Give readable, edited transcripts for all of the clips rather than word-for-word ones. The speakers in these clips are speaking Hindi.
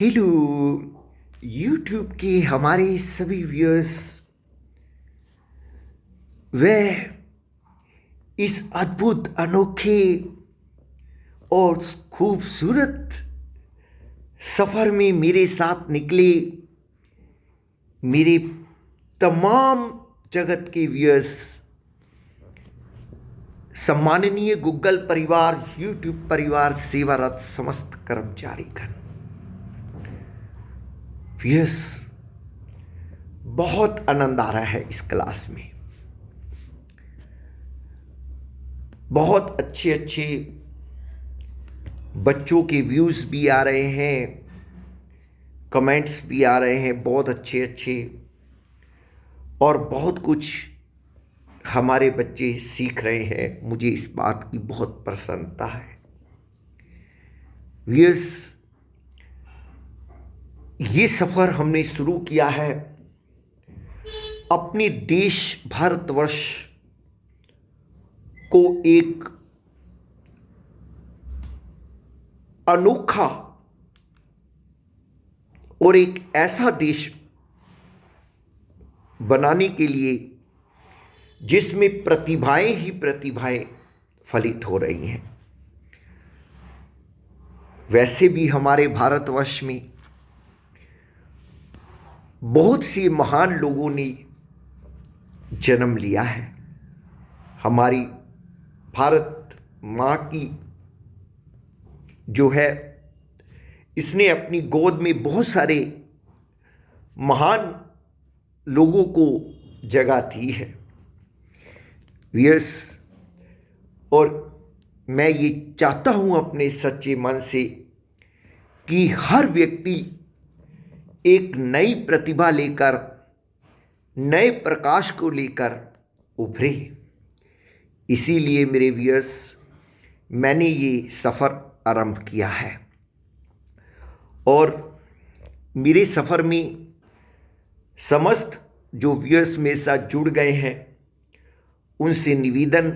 हेलो यूट्यूब के हमारे सभी व्यूअर्स, वह इस अद्भुत अनोखे और खूबसूरत सफ़र में मेरे साथ निकले मेरे तमाम जगत के व्यूअर्स, सम्माननीय गूगल परिवार, यूट्यूब परिवार, सेवारत समस्त कर्मचारीगण। व्यूअर्स, बहुत आनंद आ रहा है इस क्लास में। बहुत अच्छे अच्छे बच्चों के व्यूज़ भी आ रहे हैं, कमेंट्स भी आ रहे हैं बहुत अच्छे अच्छे, और बहुत कुछ हमारे बच्चे सीख रहे हैं। मुझे इस बात की बहुत प्रसन्नता है। व्यूअर्स, ये सफ़र हमने शुरू किया है अपने देश भारतवर्ष को एक अनोखा और एक ऐसा देश बनाने के लिए जिसमें प्रतिभाएं ही प्रतिभाएं फलित हो रही हैं। वैसे भी हमारे भारतवर्ष में बहुत सी महान लोगों ने जन्म लिया है। हमारी भारत माँ की जो है, इसने अपनी गोद में बहुत सारे महान लोगों को जगह दी है। यस, और मैं ये चाहता हूँ अपने सच्चे मन से कि हर व्यक्ति एक नई प्रतिभा लेकर, नए प्रकाश को लेकर उभरे। इसीलिए मेरे व्यूअर्स, मैंने ये सफ़र आरंभ किया है और मेरे सफ़र में समस्त जो व्यूअर्स मेरे साथ जुड़ गए हैं, उनसे निवेदन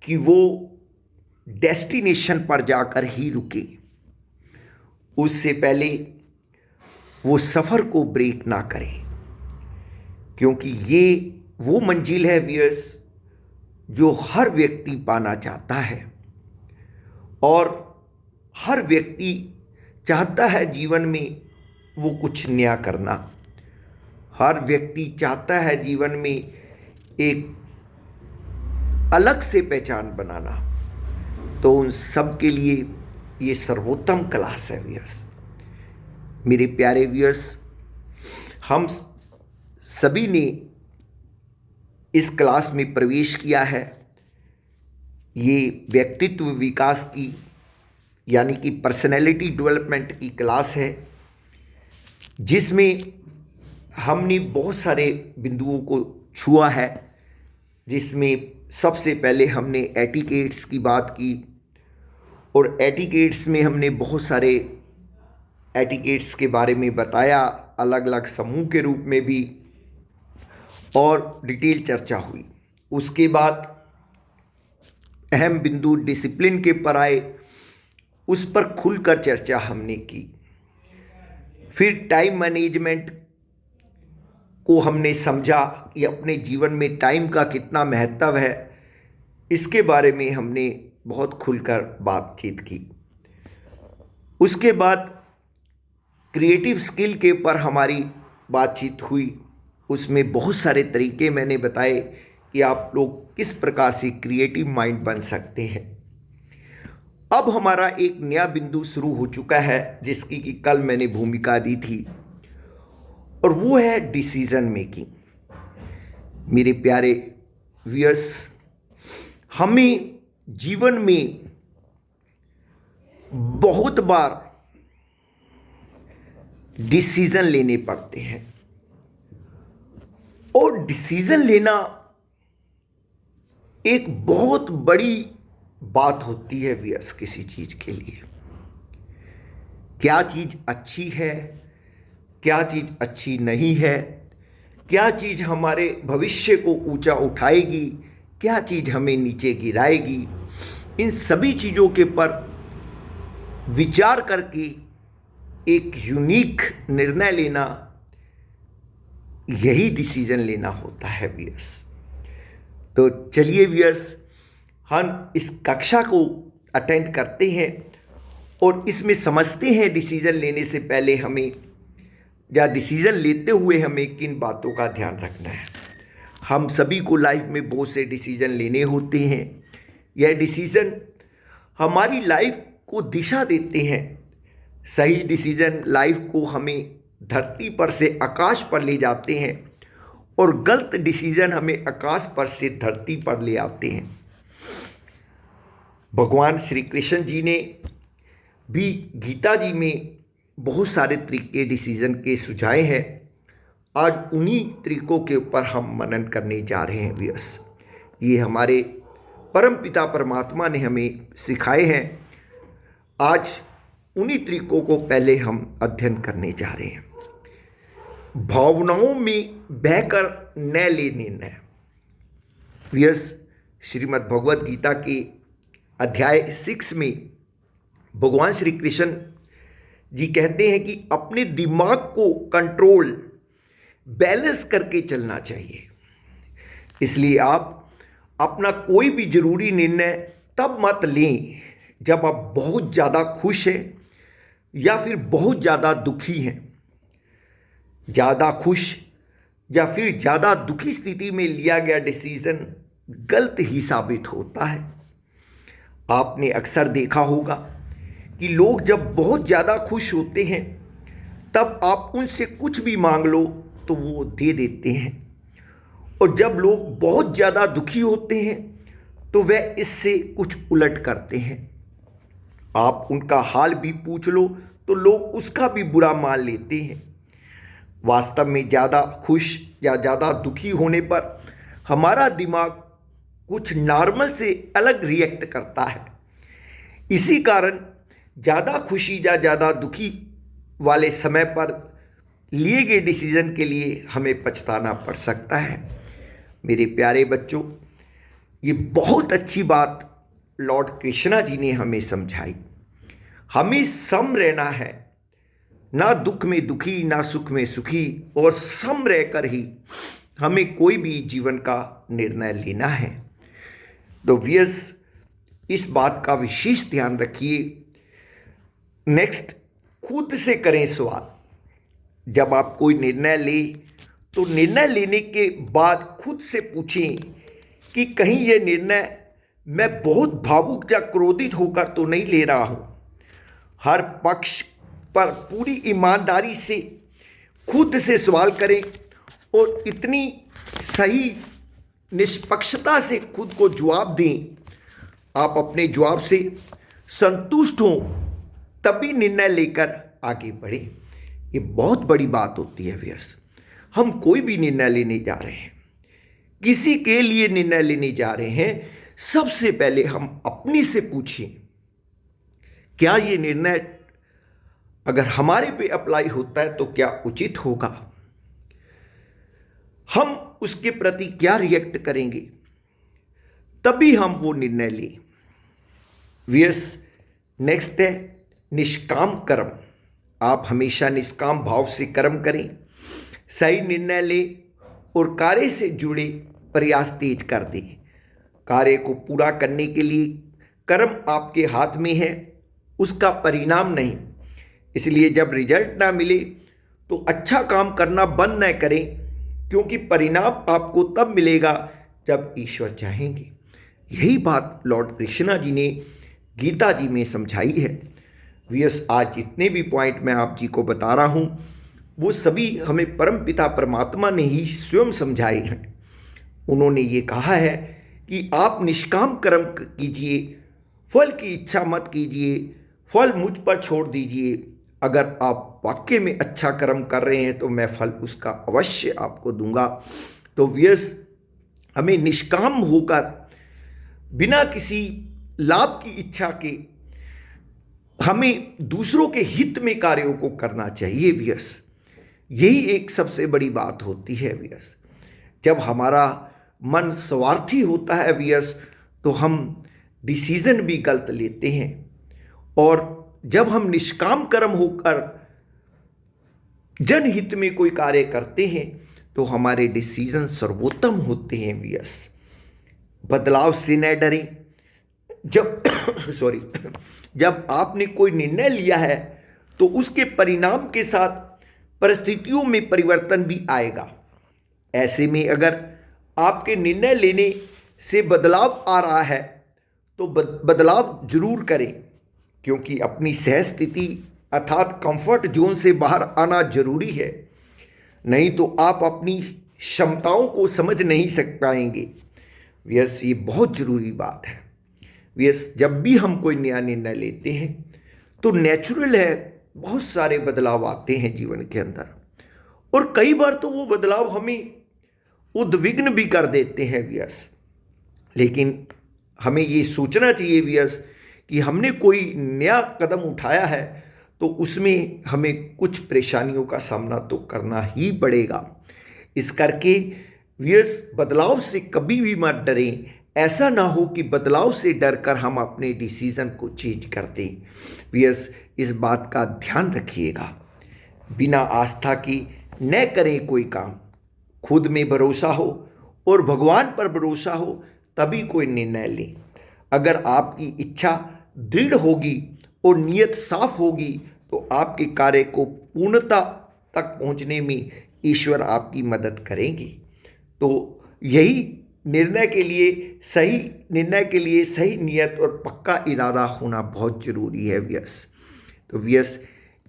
कि वो डेस्टिनेशन पर जाकर ही रुके, उससे पहले वो सफ़र को ब्रेक ना करें, क्योंकि ये वो मंजिल है व्यूअर्स जो हर व्यक्ति पाना चाहता है। और हर व्यक्ति चाहता है जीवन में वो कुछ नया करना। हर व्यक्ति चाहता है जीवन में एक अलग से पहचान बनाना। तो उन सब के लिए ये सर्वोत्तम क्लास है व्यूअर्स। मेरे प्यारे व्यूअर्स, हम सभी ने इस क्लास में प्रवेश किया है। ये व्यक्तित्व विकास की यानी कि पर्सनैलिटी डेवलपमेंट की क्लास है, जिसमें हमने बहुत सारे बिंदुओं को छुआ है। जिसमें सबसे पहले हमने एटिकेट्स की बात की, और एटिकेट्स में हमने बहुत सारे एटिकेट्स के बारे में बताया, अलग अलग समूह के रूप में भी, और डिटेल चर्चा हुई। उसके बाद अहम बिंदु डिसिप्लिन के पर आए, उस पर खुलकर चर्चा हमने की। फिर टाइम मैनेजमेंट को हमने समझा कि अपने जीवन में टाइम का कितना महत्व है, इसके बारे में हमने बहुत खुलकर बातचीत की। उसके बाद क्रिएटिव स्किल के ऊपर हमारी बातचीत हुई। उसमें बहुत सारे तरीके मैंने बताए कि आप लोग किस प्रकार से क्रिएटिव माइंड बन सकते हैं। अब हमारा एक नया बिंदु शुरू हो चुका है, जिसकी कि कल मैंने भूमिका दी थी, और वो है डिसीजन मेकिंग। मेरे प्यारे व्यूअर्स, हमें जीवन में बहुत बार डिसीजन लेने पड़ते हैं, और डिसीजन लेना एक बहुत बड़ी बात होती है व्यूअर्स किसी चीज के लिए। क्या चीज अच्छी है, क्या चीज अच्छी नहीं है, क्या चीज हमारे भविष्य को ऊंचा उठाएगी, क्या चीज हमें नीचे गिराएगी, इन सभी चीज़ों के पर विचार करके एक यूनिक निर्णय लेना, यही डिसीजन लेना होता है व्यूअर्स। तो चलिए व्यूअर्स, हम इस कक्षा को अटेंड करते हैं और इसमें समझते हैं डिसीजन लेने से पहले हमें, या डिसीजन लेते हुए हमें किन बातों का ध्यान रखना है। हम सभी को लाइफ में बहुत से डिसीजन लेने होते हैं। यह डिसीजन हमारी लाइफ को दिशा देते हैं। सही डिसीजन लाइफ को हमें धरती पर से आकाश पर ले जाते हैं और गलत डिसीजन हमें आकाश पर से धरती पर ले आते हैं। भगवान श्री कृष्ण जी ने भी गीता जी में बहुत सारे तरीके डिसीजन के सुझाए हैं। आज उन्हीं तरीकों के ऊपर हम मनन करने जा रहे हैं व्यूअर्स। ये हमारे परम पिता परमात्मा ने हमें सिखाए हैं। आज उन्हीं तरीकों को पहले हम अध्ययन करने जा रहे हैं। भावनाओं में बहकर न ले निर्णय। व्यूअर्स, श्रीमद् भगवद गीता के अध्याय 6 में भगवान श्री कृष्ण जी कहते हैं कि अपने दिमाग को कंट्रोल, बैलेंस करके चलना चाहिए। इसलिए आप अपना कोई भी जरूरी निर्णय तब मत लें जब आप बहुत ज़्यादा खुश हैं या फिर बहुत ज़्यादा दुखी हैं। ज़्यादा खुश या फिर ज़्यादा दुखी स्थिति में लिया गया डिसीजन गलत ही साबित होता है। आपने अक्सर देखा होगा कि लोग जब बहुत ज़्यादा खुश होते हैं तब आप उनसे कुछ भी मांग लो तो वो दे देते हैं, और जब लोग बहुत ज़्यादा दुखी होते हैं तो वह इससे कुछ उलट करते हैं। आप उनका हाल भी पूछ लो तो लोग उसका भी बुरा मान लेते हैं। वास्तव में ज़्यादा खुश या ज़्यादा दुखी होने पर हमारा दिमाग कुछ नॉर्मल से अलग रिएक्ट करता है। इसी कारण ज़्यादा खुशी या ज़्यादा दुखी वाले समय पर लिए गए डिसीजन के लिए हमें पछताना पड़ सकता है। मेरे प्यारे बच्चों, ये बहुत अच्छी बात लॉर्ड कृष्णा जी ने हमें समझाई। हमें सम रहना है, ना दुख में दुखी ना सुख में सुखी, और सम रहकर ही हमें कोई भी जीवन का निर्णय लेना है। तो व्यूअर्स, इस बात का विशेष ध्यान रखिए। नेक्स्ट, खुद से करें सवाल। जब आप कोई निर्णय ले तो निर्णय लेने के बाद खुद से पूछें कि कहीं यह निर्णय मैं बहुत भावुक या क्रोधित होकर तो नहीं ले रहा हूँ। हर पक्ष पर पूरी ईमानदारी से खुद से सवाल करें और इतनी सही निष्पक्षता से खुद को जवाब दें। आप अपने जवाब से संतुष्ट हों तभी निर्णय लेकर आगे बढ़ें। ये बहुत बड़ी बात होती है व्यूअर्स। हम कोई भी निर्णय लेने जा रहे हैं, किसी के लिए निर्णय लेने जा रहे हैं, सबसे पहले हम अपने से पूछें क्या ये निर्णय अगर हमारे पे अप्लाई होता है तो क्या उचित होगा, हम उसके प्रति क्या रिएक्ट करेंगे, तभी हम वो निर्णय लें। व्यूअर्स, नेक्स्ट है निष्काम कर्म। आप हमेशा निष्काम भाव से कर्म करें, सही निर्णय लें और कार्य से जुड़े प्रयास तेज कर दें। कार्य को पूरा करने के लिए कर्म आपके हाथ में है, उसका परिणाम नहीं। इसलिए जब रिजल्ट ना मिले तो अच्छा काम करना बंद न करें, क्योंकि परिणाम आपको तब मिलेगा जब ईश्वर चाहेंगे। यही बात लॉर्ड कृष्णा जी ने गीता जी में समझाई है। व्यूअर्स, आज जितने भी पॉइंट मैं आप जी को बता रहा हूँ वो सभी हमें परम पिता परमात्मा ने ही स्वयं समझाए हैं। उन्होंने ये कहा है कि आप निष्काम कर्म कीजिए, फल की इच्छा मत कीजिए, फल मुझ पर छोड़ दीजिए। अगर आप वाकई में अच्छा कर्म कर रहे हैं तो मैं फल उसका अवश्य आपको दूंगा। तो व्यूअर्स, हमें निष्काम होकर बिना किसी लाभ की इच्छा के हमें दूसरों के हित में कार्यों को करना चाहिए व्यूअर्स। यही एक सबसे बड़ी बात होती है व्यूअर्स। जब हमारा मन स्वार्थी होता है व्यूअर्स तो हम डिसीजन भी गलत लेते हैं, और जब हम निष्काम कर्म होकर जनहित में कोई कार्य करते हैं तो हमारे डिसीजन सर्वोत्तम होते हैं व्यूअर्स। बदलाव से न डरें। जब सॉरी, जब आपने कोई निर्णय लिया है तो उसके परिणाम के साथ परिस्थितियों में परिवर्तन भी आएगा। ऐसे में अगर आपके निर्णय लेने से बदलाव आ रहा है तो बदलाव जरूर करें, क्योंकि अपनी सह स्थिति अर्थात कंफर्ट जोन से बाहर आना जरूरी है। नहीं तो आप अपनी क्षमताओं को समझ नहीं पाएंगे। यस, ये बहुत ज़रूरी बात है। यस, जब भी हम कोई नया निर्णय लेते हैं तो नेचुरल है बहुत सारे बदलाव आते हैं जीवन के अंदर, और कई बार तो वो बदलाव हमें उद्विग्न भी कर देते हैं व्यास। लेकिन हमें ये सोचना चाहिए व्यास कि हमने कोई नया कदम उठाया है तो उसमें हमें कुछ परेशानियों का सामना तो करना ही पड़ेगा। इस करके व्यास बदलाव से कभी भी मत डरें। ऐसा ना हो कि बदलाव से डरकर हम अपने डिसीज़न को चेंज कर दें। व्यास, इस बात का ध्यान रखिएगा। बिना आस्था की न करें कोई काम। खुद में भरोसा हो और भगवान पर भरोसा हो तभी कोई निर्णय लें। अगर आपकी इच्छा दृढ़ होगी और नीयत साफ होगी तो आपके कार्य को पूर्णता तक पहुंचने में ईश्वर आपकी मदद करेंगे। तो यही निर्णय के लिए सही नीयत और पक्का इरादा होना बहुत ज़रूरी है व्यास। तो व्यास,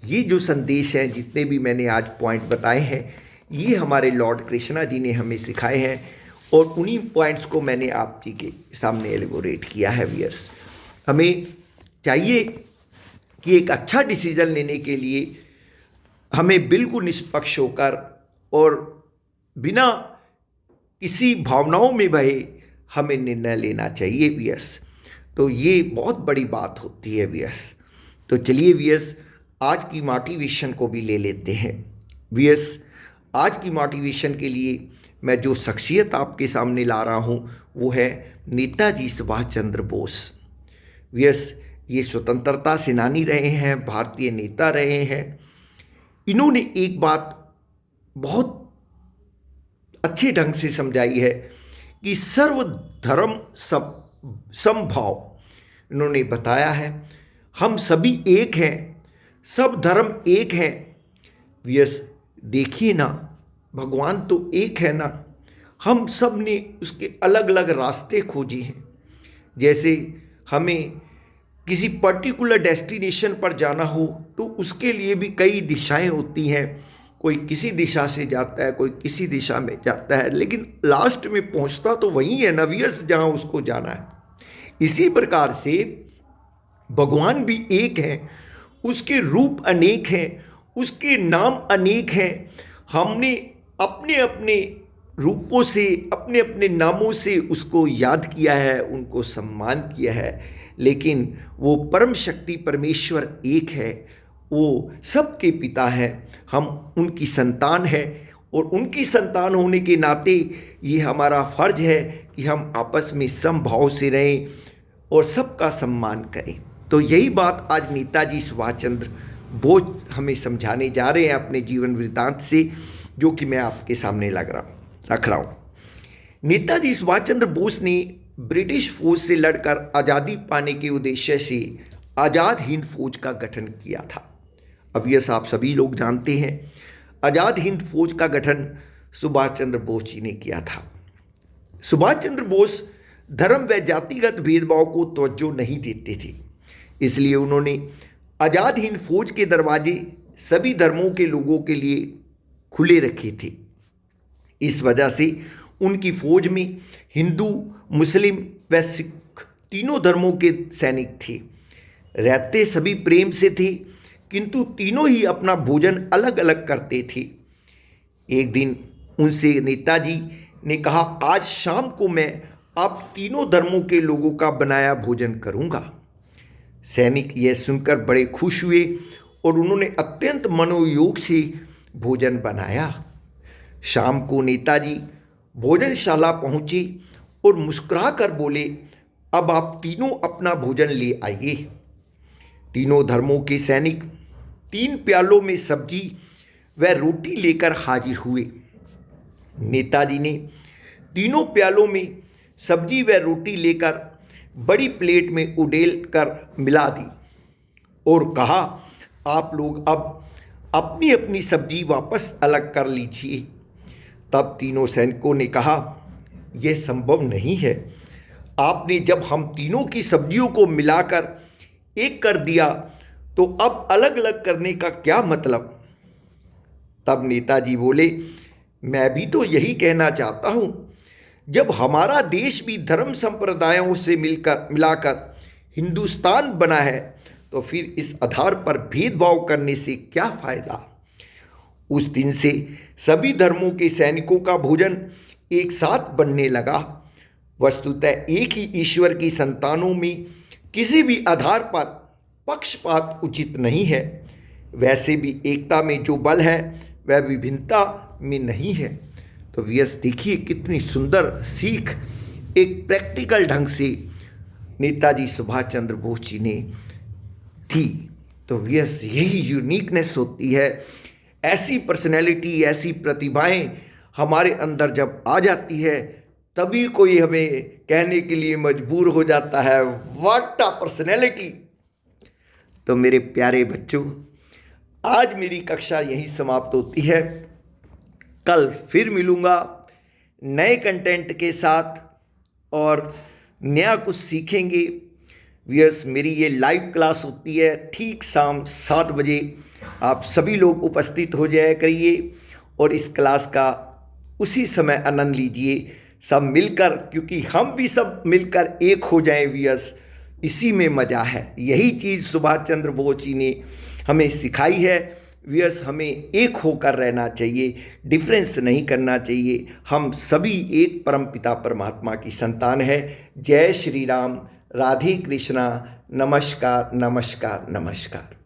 ये जो संदेश हैं, जितने भी मैंने आज पॉइंट बताए हैं, ये हमारे लॉर्ड कृष्णा जी ने हमें सिखाए हैं, और उन्हीं पॉइंट्स को मैंने आप जी के सामने एलिबोरेट किया है व्यास। हमें चाहिए कि एक अच्छा डिसीजन लेने के लिए हमें बिल्कुल निष्पक्ष होकर और बिना किसी भावनाओं में बहे हमें निर्णय लेना चाहिए व्यास। तो ये बहुत बड़ी बात होती है व्यास। तो चलिए व्यास, आज की मोटिवेशन को भी ले लेते हैं व्यास। आज की मोटिवेशन के लिए मैं जो शख्सियत आपके सामने ला रहा हूँ वो है नेताजी सुभाष चंद्र बोस। व्यास, ये स्वतंत्रता सेनानी रहे हैं, भारतीय नेता रहे हैं। इन्होंने एक बात बहुत अच्छे ढंग से समझाई है कि सर्वधर्म समभाव। इन्होंने बताया है हम सभी एक हैं, सब धर्म एक हैं। व्यास, देखिए ना, भगवान तो एक है ना, हम सब ने उसके अलग अलग रास्ते खोजे हैं। जैसे हमें किसी पर्टिकुलर डेस्टिनेशन पर जाना हो तो उसके लिए भी कई दिशाएं होती हैं। कोई किसी दिशा से जाता है, कोई किसी दिशा में जाता है, लेकिन लास्ट में पहुंचता तो वही है नवियस जहां उसको जाना है। इसी प्रकार से भगवान भी एक हैं, उसके रूप अनेक हैं, उसके नाम अनेक हैं। हमने अपने अपने रूपों से, अपने अपने नामों से उसको याद किया है, उनको सम्मान किया है, लेकिन वो परम शक्ति परमेश्वर एक है। वो सबके पिता हैं, हम उनकी संतान हैं, और उनकी संतान होने के नाते ये हमारा फर्ज है कि हम आपस में समभाव से रहें और सबका सम्मान करें। तो यही बात आज नेताजी सुभाष चंद्र बोस हमें समझाने जा रहे हैं अपने जीवन वृत्तांत से, जो कि मैं आपके सामने रख रहा हूँ। नेताजी सुभाष चंद्र बोस ने ब्रिटिश फौज से लड़कर आज़ादी पाने के उद्देश्य से आज़ाद हिंद फौज का गठन किया था। अब यह आप सभी लोग जानते हैं, आज़ाद हिंद फौज का गठन सुभाष चंद्र बोस जी ने किया था। सुभाष चंद्र बोस धर्म व जातिगत भेदभाव को तवज्जो नहीं देते थे, इसलिए उन्होंने आज़ाद हिंद फौज के दरवाजे सभी धर्मों के लोगों के लिए खुले रखे थे। इस वजह से उनकी फौज में हिंदू, मुस्लिम व सिख तीनों धर्मों के सैनिक थे। रहते सभी प्रेम से थे, किंतु तीनों ही अपना भोजन अलग अलग करते थे। एक दिन उनसे नेताजी ने कहा, आज शाम को मैं आप तीनों धर्मों के लोगों का बनाया भोजन करूंगा। सैनिक यह सुनकर बड़े खुश हुए और उन्होंने अत्यंत मनोयोग से भोजन बनाया। शाम को नेताजी भोजनशाला पहुंचे और मुस्कुराकर बोले, अब आप तीनों अपना भोजन ले आइए। तीनों धर्मों के सैनिक 3 प्यालों में सब्जी वह रोटी लेकर हाजिर हुए। नेताजी ने तीनों प्यालों में सब्जी व रोटी लेकर बड़ी प्लेट में उड़ेल कर मिला दी और कहा, आप लोग अब अपनी अपनी सब्जी वापस अलग कर लीजिए। तब तीनों सैनिकों ने कहा, यह संभव नहीं है। आपने जब हम तीनों की सब्जियों को मिलाकर एक कर दिया तो अब अलग अलग करने का क्या मतलब? तब नेताजी बोले, मैं भी तो यही कहना चाहता हूँ। जब हमारा देश भी धर्म संप्रदायों से मिलाकर हिंदुस्तान बना है तो फिर इस आधार पर भेदभाव करने से क्या फायदा? उस दिन से सभी धर्मों के सैनिकों का भोजन एक साथ बनने लगा। वस्तुतः एक ही ईश्वर की संतानों में किसी भी आधार पर पक्षपात उचित नहीं है। वैसे भी एकता में जो बल है वह विभिन्नता में नहीं है। तो व्यूअर्स देखिए कितनी सुंदर सीख एक प्रैक्टिकल ढंग से नेताजी सुभाष चंद्र बोस जी ने थी। तो व्यूअर्स यही यूनिकनेस होती है। ऐसी पर्सनैलिटी, ऐसी प्रतिभाएं हमारे अंदर जब आ जाती है तभी कोई हमें कहने के लिए मजबूर हो जाता है, व्हाट अ पर्सनैलिटी। तो मेरे प्यारे बच्चों, आज मेरी कक्षा यहीं समाप्त होती है। कल फिर मिलूँगा नए कंटेंट के साथ और नया कुछ सीखेंगे। व्यूअर्स मेरी ये लाइव क्लास होती है ठीक शाम 7 बजे। आप सभी लोग उपस्थित हो जाया करिए और इस क्लास का उसी समय आनंद लीजिए सब मिलकर, क्योंकि हम भी सब मिलकर एक हो जाएं व्यूअर्स, इसी में मज़ा है। यही चीज़ सुभाष चंद्र बोस जी ने हमें सिखाई है। व्यूअर्स हमें एक होकर रहना चाहिए, डिफरेंस नहीं करना चाहिए। हम सभी एक परमपिता परमात्मा की संतान है। जय श्री राम, राधे कृष्णा, नमस्कार नमस्कार नमस्कार।